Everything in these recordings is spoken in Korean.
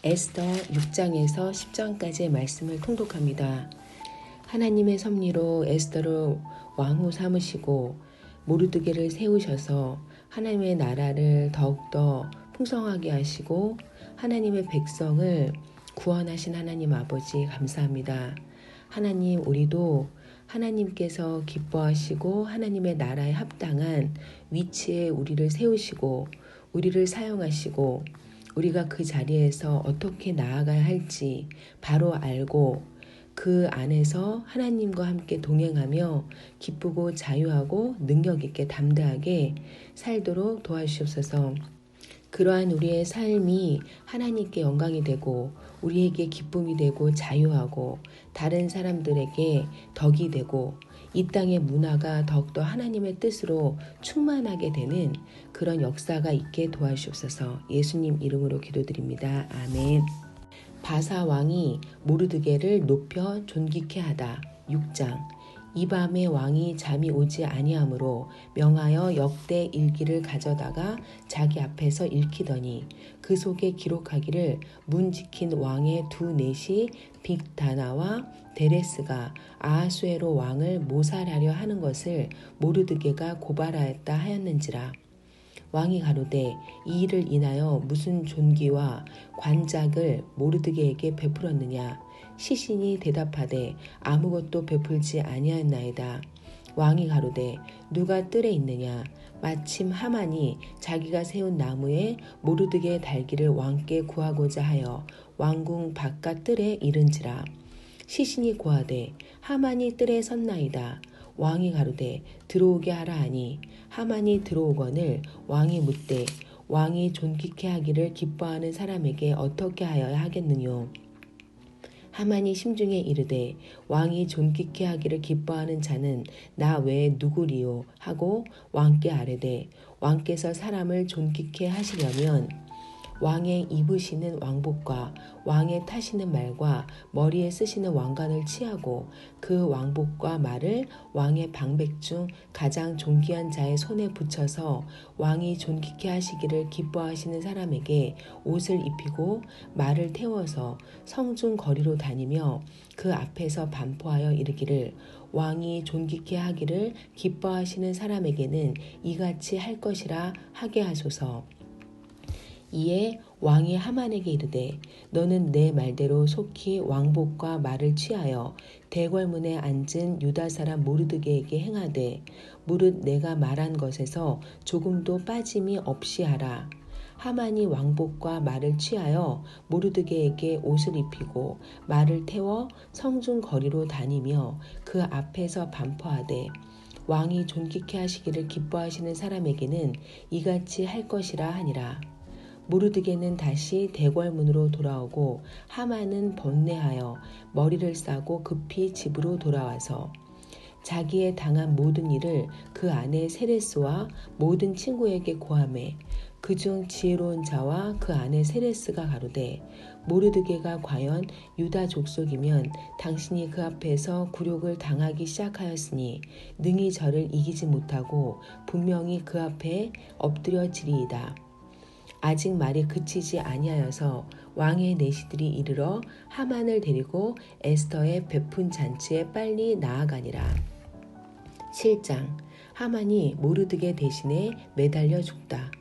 에스더 6장에서 10장까지의 말씀을 통독합니다. 하나님의 섭리로 에스더를 왕후 삼으시고 모르드게를 세우셔서 하나님의 나라를 더욱더 풍성하게 하시고 하나님의 백성을 구원하신 하나님 아버지 감사합니다. 하나님, 우리도 하나님께서 기뻐하시고 하나님의 나라에 합당한 위치에 우리를 세우시고 우리를 사용하시고 우리가 그 자리에서 어떻게 나아가야 할지 바로 알고 그 안에서 하나님과 함께 동행하며 기쁘고 자유하고 능력 있게 담대하게 살도록 도와주시옵소서. 그러한 우리의 삶이 하나님께 영광이 되고 우리에게 기쁨이 되고 자유하고 다른 사람들에게 덕이 되고 이 땅의 문화가 더욱더 하나님의 뜻으로 충만하게 되는 그런 역사가 있게 도와주옵소서. 예수님 이름으로 기도드립니다. 아멘. 바사 왕이 모르드게를 높여 존귀케 하다. 6장. 이 밤에 왕이 잠이 오지 아니하므로 명하여 역대 일기를 가져다가 자기 앞에서 읽히더니 그 속에 기록하기를 문 지킨 왕의 두 넷이 빅다나와 데레스가 아하수에로 왕을 모살하려 하는 것을 모르드게가 고발하였다 하였는지라. 왕이 가로되 이 일을 인하여 무슨 존귀와 관작을 모르드게에게 베풀었느냐. 시신이 대답하되 아무것도 베풀지 아니하였나이다. 왕이 가로되 누가 뜰에 있느냐. 마침 하만이 자기가 세운 나무에 모르드게 달기를 왕께 구하고자 하여 왕궁 바깥 뜰에 이른지라. 시신이 고하되 하만이 뜰에 섰나이다. 왕이 가로되 들어오게 하라 하니 하만이 들어오거늘 왕이 묻되 왕이 존귀케 하기를 기뻐하는 사람에게 어떻게 하여야 하겠느뇨. 하만이 심중에 이르되 왕이 존귀케 하기를 기뻐하는 자는 나 외에 누구리요 하고 왕께 아뢰되 왕께서 사람을 존귀케 하시려면 왕의 입으시는 왕복과 왕의 타시는 말과 머리에 쓰시는 왕관을 취하고 그 왕복과 말을 왕의 방백 중 가장 존귀한 자의 손에 붙여서 왕이 존귀케 하시기를 기뻐하시는 사람에게 옷을 입히고 말을 태워서 성중 거리로 다니며 그 앞에서 반포하여 이르기를 왕이 존귀케 하기를 기뻐하시는 사람에게는 이같이 할 것이라 하게 하소서. 이에 왕이 하만에게 이르되 너는 내 말대로 속히 왕복과 말을 취하여 대궐문에 앉은 유다 사람 모르드게에게 행하되 무릇 내가 말한 것에서 조금도 빠짐이 없이 하라. 하만이 왕복과 말을 취하여 모르드게에게 옷을 입히고 말을 태워 성중 거리로 다니며 그 앞에서 반포하되 왕이 존귀케 하시기를 기뻐하시는 사람에게는 이같이 할 것이라 하니라. 모르드게는 다시 대궐문으로 돌아오고 하만은 번뇌하여 머리를 싸고 급히 집으로 돌아와서 자기의 당한 모든 일을 그 아내 세레스와 모든 친구에게 고하매 그중 지혜로운 자와 그 아내 세레스가 가로되 모르드게가 과연 유다 족속이면 당신이 그 앞에서 굴욕을 당하기 시작하였으니 능히 저를 이기지 못하고 분명히 그 앞에 엎드려지리이다. 아직 말이 그치지 아니하여서 왕의 내시들이 이르러 하만을 데리고 에스더의 베푼 잔치에 빨리 나아가니라. 7장. 하만이 모르드게 대신에 매달려 죽다.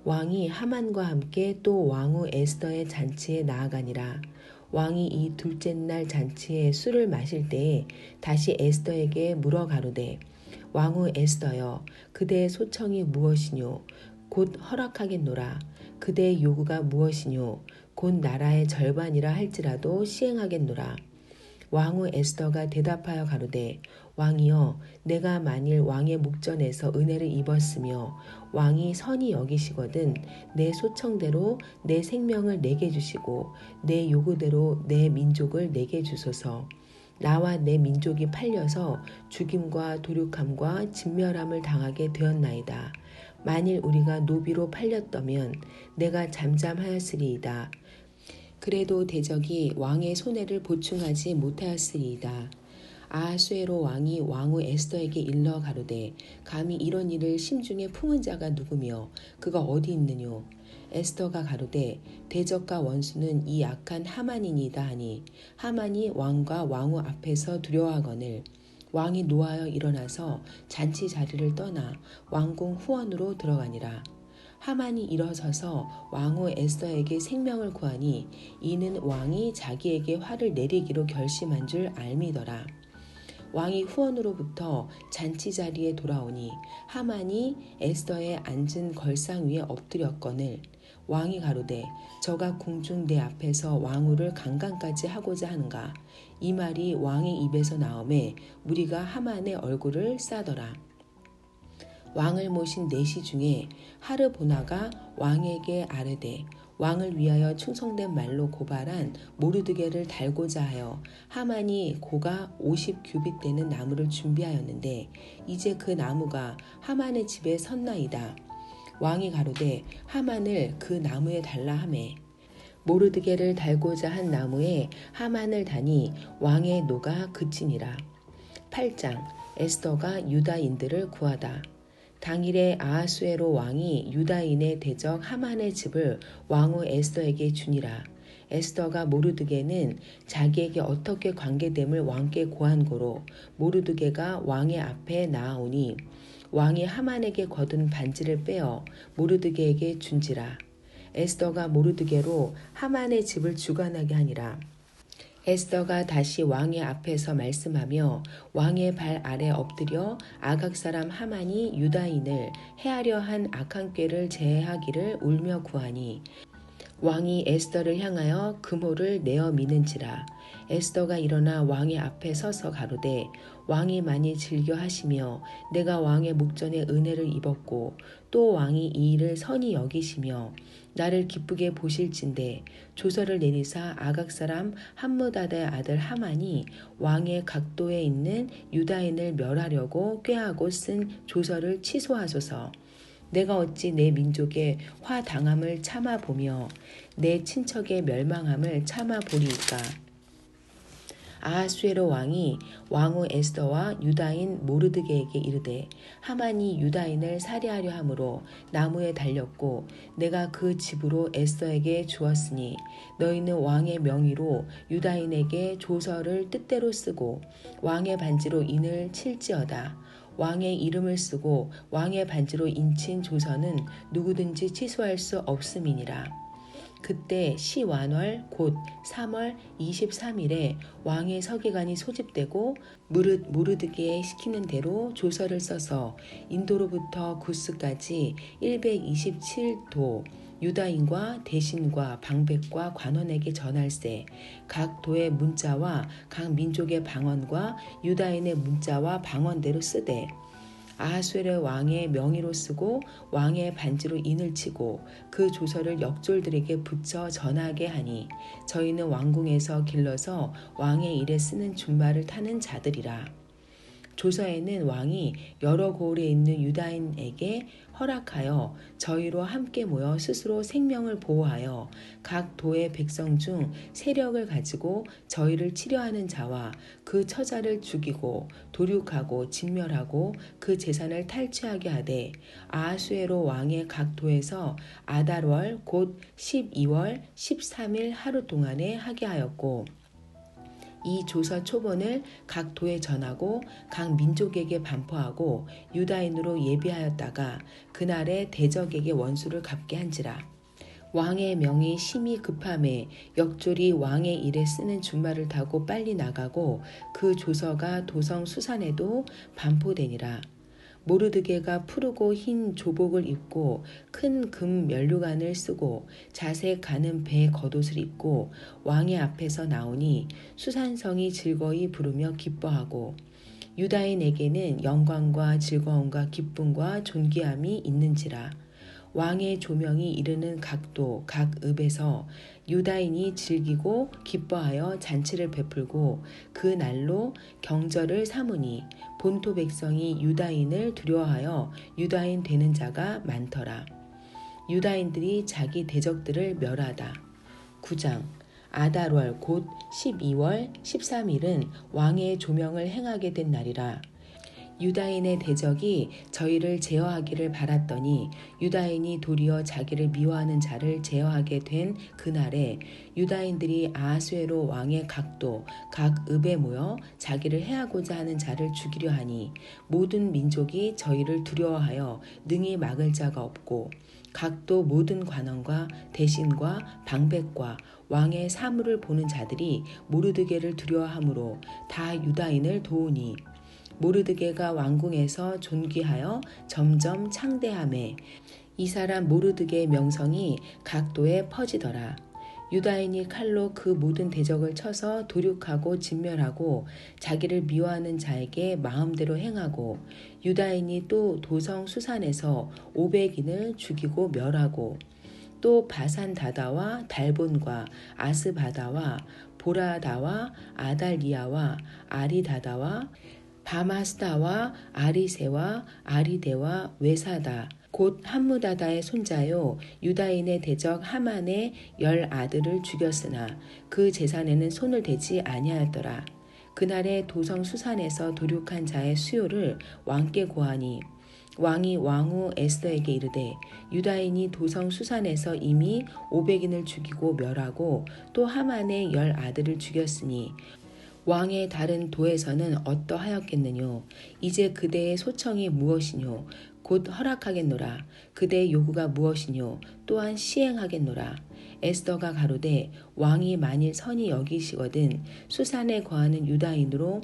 왕이 하만과 함께 또 왕후 에스더의 잔치에 나아가니라. 왕이 이 둘째 날 잔치에 술을 마실 때에 다시 에스더에게 물어 가로되 왕후 에스더여 그대의 소청이 무엇이뇨. 곧 허락하겠노라. 그대의 요구가 무엇이뇨. 곧 나라의 절반이라 할지라도 시행하겠노라. 왕후 에스더가 대답하여 가로되 왕이여 내가 만일 왕의 목전에서 은혜를 입었으며 왕이 선히 여기시거든 내 소청대로 내 생명을 내게 주시고 내 요구대로 내 민족을 내게 주소서. 나와 내 민족이 팔려서 죽임과 도륙함과 진멸함을 당하게 되었나이다. 만일 우리가 노비로 팔렸다면 내가 잠잠하였으리이다. 그래도 대적이 왕의 손해를 보충하지 못하였으리이다. 아하수에로 왕이 왕후 에스더에게 일러 가로되 감히 이런 일을 심중에 품은 자가 누구며 그가 어디 있느뇨. 에스더가 가로되 대적과 원수는 이 악한 하만이니이다 하니 하만이 왕과 왕후 앞에서 두려워하거늘 왕이 노하여 일어나서 잔치 자리를 떠나 왕궁 후원으로 들어가니라. 하만이 일어서서 왕후 에스더에게 생명을 구하니 이는 왕이 자기에게 화를 내리기로 결심한 줄 알미더라. 왕이 후원으로부터 잔치 자리에 돌아오니 하만이 에스더의 앉은 걸상 위에 엎드렸거늘 왕이 가로되 저가 궁중 내 앞에서 왕후를 강간까지 하고자 하는가. 이 말이 왕의 입에서 나오매 무리가 하만의 얼굴을 싸더라. 왕을 모신 내시 중에 하르보나가 왕에게 아뢰되 왕을 위하여 충성된 말로 고발한 모르드게를 달고자 하여 하만이 고가 50규빗 되는 나무를 준비하였는데 이제 그 나무가 하만의 집에 섰나이다. 왕이 가로되 하만을 그 나무에 달라 하매 모르드게를 달고자 한 나무에 하만을 다니 왕의 노가 그치니라. 8장 에스더가 유다인들을 구하다. 당일에 아하수에로 왕이 유다인의 대적 하만의 집을 왕후 에스더에게 주니라. 에스더가 모르드게는 자기에게 어떻게 관계됨을 왕께 고한 고로 모르드게가 왕의 앞에 나아오니 왕이 하만에게 거둔 반지를 빼어 모르드게에게 준지라. 에스더가 모르드게로 하만의 집을 주관하게 하니라. 에스더가 다시 왕의 앞에서 말씀하며 왕의 발 아래 엎드려 아각 사람 하만이 유다인을 해하려 한 악한 꾀를 제하기를 울며 구하니 왕이 에스더를 향하여 금호를 내어 미는지라. 에스더가 일어나 왕의 앞에 서서 가로되 왕이 많이 즐겨 하시며 내가 왕의 목전에 은혜를 입었고 또 왕이 이 일을 선히 여기시며 나를 기쁘게 보실진대 조서를 내리사 아각 사람 함므다다의 아들 하만이 왕의 각도에 있는 유다인을 멸하려고 꾀하고 쓴 조서를 취소하소서. 내가 어찌 내 민족의 화당함을 참아보며 내 친척의 멸망함을 참아보리이까. 아하수에로 왕이 왕후 에스더와 유다인 모르드게에게 이르되 하만이 유다인을 살해하려 함으로 나무에 달렸고 내가 그 집으로 에스더에게 주었으니 너희는 왕의 명의로 유다인에게 조서를 뜻대로 쓰고 왕의 반지로 인을 칠지어다. 왕의 이름을 쓰고 왕의 반지로 인친 조서는 누구든지 취소할 수 없음이니라. 그때 시완월 곧 3월 23일에 왕의 서기관이 소집되고 모르드게에 시키는 대로 조서를 써서 인도로부터 구스까지 127도 유다인과 대신과 방백과 관원에게 전할세. 각 도의 문자와 각 민족의 방언과 유다인의 문자와 방언대로 쓰되 아하수에로 왕의 명의로 쓰고 왕의 반지로 인을 치고 그 조서를 역졸들에게 붙여 전하게 하니 저희는 왕궁에서 길러서 왕의 일에 쓰는 준말을 타는 자들이라. 조서에는 왕이 여러 고을에 있는 유다인에게 허락하여 저희로 함께 모여 스스로 생명을 보호하여 각 도의 백성 중 세력을 가지고 저희를 치려하는 자와 그 처자를 죽이고 도륙하고 진멸하고 그 재산을 탈취하게 하되 아하수에로 왕의 각 도에서 아달월 곧 12월 13일 하루 동안에 하게 하였고 이 조서 초본을 각 도에 전하고 각 민족에게 반포하고 유다인으로 예비하였다가 그날에 대적에게 원수를 갚게 한지라. 왕의 명이 심히 급함에 역졸이 왕의 일에 쓰는 준말을 타고 빨리 나가고 그 조서가 도성 수산에도 반포되니라. 모르드게가 푸르고 흰 조복을 입고 큰 금 면류관을 쓰고 자색 가는 배 겉옷을 입고 왕의 앞에서 나오니 수산성이 즐거이 부르며 기뻐하고 유다인에게는 영광과 즐거움과 기쁨과 존귀함이 있는지라. 왕의 조명이 이르는 각도 각 읍에서 유다인이 즐기고 기뻐하여 잔치를 베풀고 그 날로 경절을 삼으니 본토 백성이 유다인을 두려워하여 유다인 되는 자가 많더라. 유다인들이 자기 대적들을 멸하다. 9장 아달월 곧 12월 13일은 왕의 조명을 행하게 된 날이라. 유다인의 대적이 저희를 제어하기를 바랐더니 유다인이 도리어 자기를 미워하는 자를 제어하게 된 그날에 유다인들이 아하수에로 왕의 각도 각 읍에 모여 자기를 해하고자 하는 자를 죽이려 하니 모든 민족이 저희를 두려워하여 능히 막을 자가 없고 각도 모든 관원과 대신과 방백과 왕의 사물을 보는 자들이 모르드게를 두려워하므로 다 유다인을 도우니 모르드게가 왕궁에서 존귀하여 점점 창대하매 이 사람 모르드게의 명성이 각도에 퍼지더라. 유다인이 칼로 그 모든 대적을 쳐서 도륙하고 진멸하고 자기를 미워하는 자에게 마음대로 행하고 유다인이 또 도성 수산에서 500인을 죽이고 멸하고 또 바산 다다와 달본과 아스바다와 보라다와 아달리아와 아리다다와 바마스다와 아리세와 아리데와 외사다 곧 함무다다의 손자요 유다인의 대적 하만의 10 아들을 죽였으나 그 재산에는 손을 대지 아니하였더라. 그날에 도성 수산에서 도륙한 자의 수요를 왕께 고하니 왕이 왕후 에스더에게 이르되 유다인이 도성 수산에서 이미 500인을 죽이고 멸하고 또 하만의 10 아들을 죽였으니 왕의 다른 도에서는 어떠하였겠느뇨. 이제 그대의 소청이 무엇이뇨. 곧 허락하겠노라. 그대의 요구가 무엇이뇨. 또한 시행하겠노라. 에스더가 가로되 왕이 만일 선히 여기시거든 수산에 거하는 유다인으로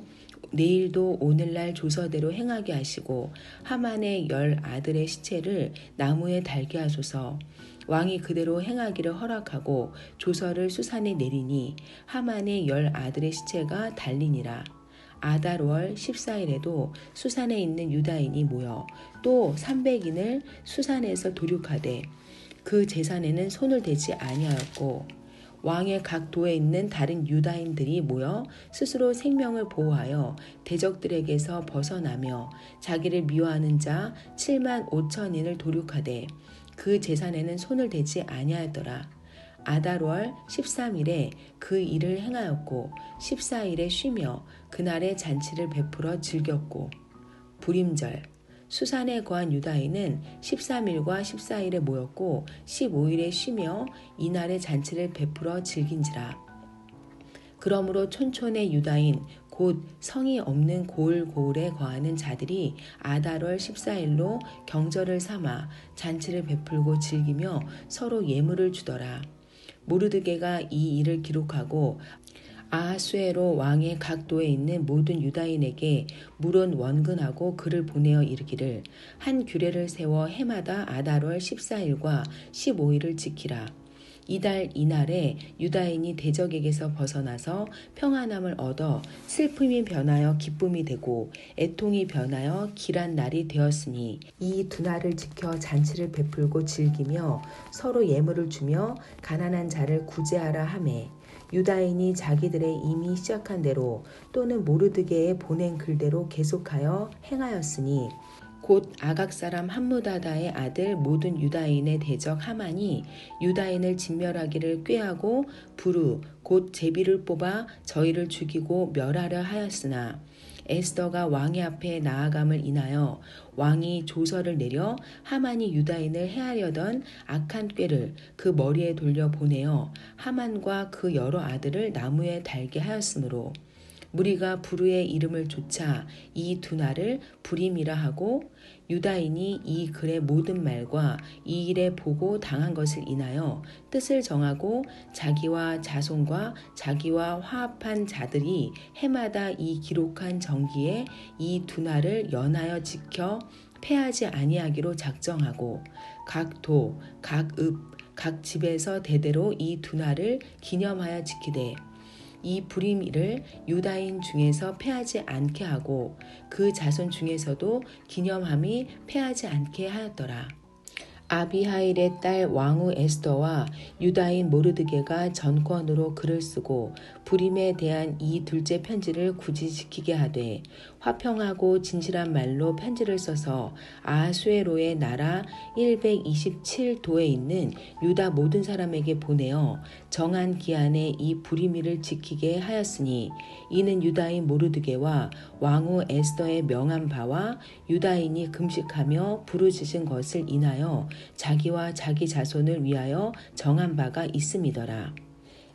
내일도 오늘날 조서대로 행하게 하시고 하만의 10 아들의 시체를 나무에 달게 하소서. 왕이 그대로 행하기를 허락하고 조서를 수산에 내리니 하만의 10 아들의 시체가 달리니라. 아달월 14일에도 수산에 있는 유다인이 모여 또 300인을 수산에서 도륙하되 그 재산에는 손을 대지 아니하였고 왕의 각 도에 있는 다른 유다인들이 모여 스스로 생명을 보호하여 대적들에게서 벗어나며 자기를 미워하는 자 7만 5천인을 도륙하되 그 재산에는 손을 대지 아니하였더라. 아달월 13일에 그 일을 행하였고 14일에 쉬며 그날의 잔치를 베풀어 즐겼고 불임절 수산에 거한 유다인은 13일과 14일에 모였고 15일에 쉬며 이날의 잔치를 베풀어 즐긴지라. 그러므로 촌촌의 유다인 곧 성이 없는 고을고을에 거하는 자들이 아달월 14일로 경절을 삼아 잔치를 베풀고 즐기며 서로 예물을 주더라. 모르드게가 이 일을 기록하고 아하수에로 왕의 각 도에 있는 모든 유다인에게 물은 원근하고 글을 보내어 이르기를 한 규례를 세워 해마다 아달월 14일과 15일을 지키라. 이달 이날에 유다인이 대적에게서 벗어나서 평안함을 얻어 슬픔이 변하여 기쁨이 되고 애통이 변하여 길한 날이 되었으니 이 두 날을 지켜 잔치를 베풀고 즐기며 서로 예물을 주며 가난한 자를 구제하라 하매 유다인이 자기들의 이미 시작한 대로 또는 모르드게의 보낸 글대로 계속하여 행하였으니 곧 아각 사람 함무다다의 아들 모든 유다인의 대적 하만이 유다인을 진멸하기를 꾀하고 부르 곧 제비를 뽑아 저희를 죽이고 멸하려 하였으나 에스더가 왕의 앞에 나아감을 인하여 왕이 조서를 내려 하만이 유다인을 해하려던 악한 꾀를 그 머리에 돌려 보내어 하만과 그 여러 아들을 나무에 달게 하였으므로 무리가 부르의 이름을 좇아 이 두 날을 불임이라 하고 유다인이 이 글의 모든 말과 이 일에 보고 당한 것을 인하여 뜻을 정하고 자기와 자손과 자기와 화합한 자들이 해마다 이 기록한 정기에 이 두 날을 연하여 지켜 패하지 아니하기로 작정하고 각 도, 각 읍, 각 집에서 대대로 이 두 날을 기념하여 지키되 이 불임일을 유다인 중에서 패하지 않게 하고 그 자손 중에서도 기념함이 패하지 않게 하였더라. 아비하일의 딸 왕후 에스더와 유다인 모르드게가 전권으로 글을 쓰고 불임에 대한 이 둘째 편지를 굳이 지키게 하되 화평하고 진실한 말로 편지를 써서 아하수에로의 나라 127도에 있는 유다 모든 사람에게 보내어 정한 기한에 이 불임일을 지키게 하였으니 이는 유다인 모르드게와 왕후 에스더의 명한 바와 유다인이 금식하며 부르짖은 것을 인하여 자기와 자기 자손을 위하여 정한 바가 있음이더라.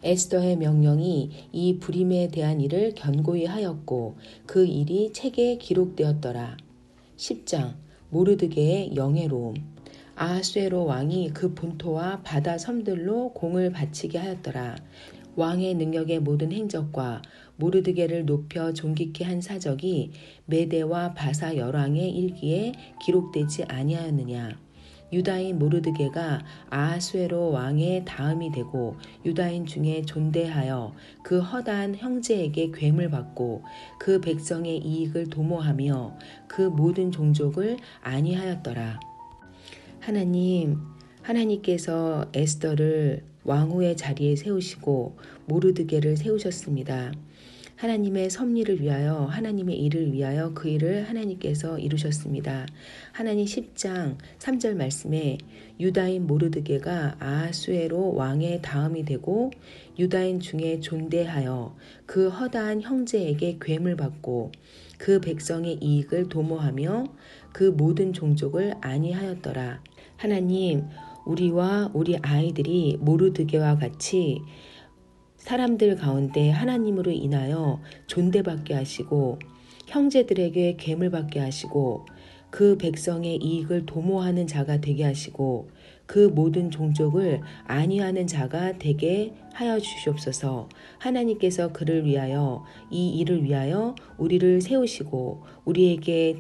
에스더의 명령이 이 불임에 대한 일을 견고히 하였고 그 일이 책에 기록되었더라. 10장 모르드게의 영예로움. 아하수에로 왕이 그 본토와 바다 섬들로 공을 바치게 하였더라. 왕의 능력의 모든 행적과 모르드게를 높여 존귀케 한 사적이 메대와 바사 열왕의 일기에 기록되지 아니하였느냐. 유다인 모르드게가 아하수에로 왕의 다음이 되고 유다인 중에 존대하여 그 허다한 형제에게 괴물 받고 그 백성의 이익을 도모하며 그 모든 종족을 안위하였더라. 하나님께서 에스더를 왕후의 자리에 세우시고 모르드게를 세우셨습니다. 하나님의 섭리를 위하여 하나님의 일을 위하여 그 일을 하나님께서 이루셨습니다. 하나님 10장 3절 말씀에 유다인 모르드게가 아하수에로 왕의 다음이 되고 유다인 중에 존대하여 그 허다한 형제에게 괴물 받고 그 백성의 이익을 도모하며 그 모든 종족을 안위하였더라. 하나님, 우리와 우리 아이들이 모르드게와 같이 사람들 가운데 하나님으로 인하여 존대받게 하시고 형제들에게 괴물받게 하시고 그 백성의 이익을 도모하는 자가 되게 하시고 그 모든 종족을 안위하는 자가 되게 하여 주시옵소서. 하나님께서 그를 위하여 이 일을 위하여 우리를 세우시고 우리에게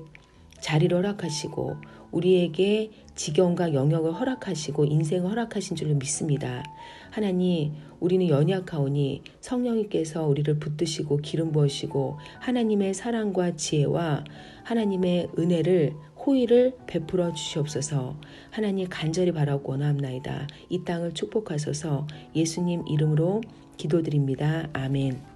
자리를 허락하시고 우리에게 지경과 영역을 허락하시고 인생을 허락하신 줄로 믿습니다. 하나님, 우리는 연약하오니 성령님께서 우리를 붙드시고 기름 부으시고 하나님의 사랑과 지혜와 하나님의 은혜를 호의를 베풀어 주시옵소서. 하나님 간절히 바라고 원하옵나이다. 이 땅을 축복하소서. 예수님 이름으로 기도드립니다. 아멘.